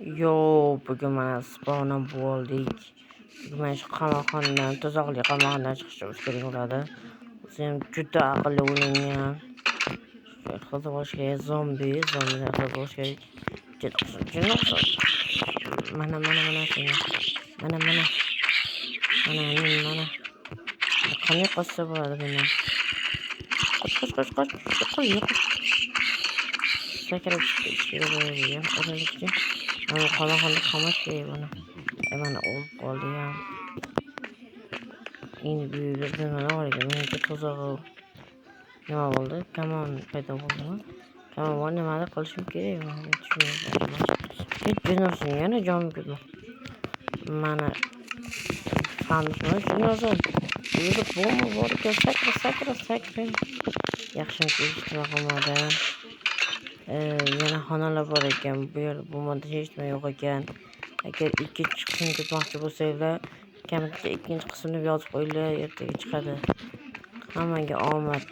Yo, bugun mana spawna bo'ldik. Bugun mana shu qamoqxonadan, tuzoqli qamoqxonadan chiqishimiz kerak bo'ladi. O'zi ham juda aqlli o'ylangan. Hozir bo'lish kerak, zombidan hozir bo'lish kerak. Juda mana seni. Mana. Qanday qochsa bo'ladi bundan? Qoch. Sakrab chiqishga bo'lgan. O'ralishga. Mana qamoqxonada qamash kerak buni. Mana o'lib qoldi ham. Endi bu yerda nima bor ekan? Menga tuzog'i nima bo'ldi? Kamon paydo bo'ldimi? Kamon nimadir qilishim kerak. Men tushunmayapman. Hech bilmasam yana jonim ketdi. Mana qamishni shundan bu yerda bomba bor ekan. Sakra. Yaxshimki hech nima qilmadi. Yana xonalar bor ekan. Bu yerda bo'lmadi, hech nima yo'q ekan. Agar ikkinchi qismni ketmoqchi bo'lsanglar, kommentga ikkinchi qismni yozib qo'yinglar, ertaga chiqadi. Hammaga omad.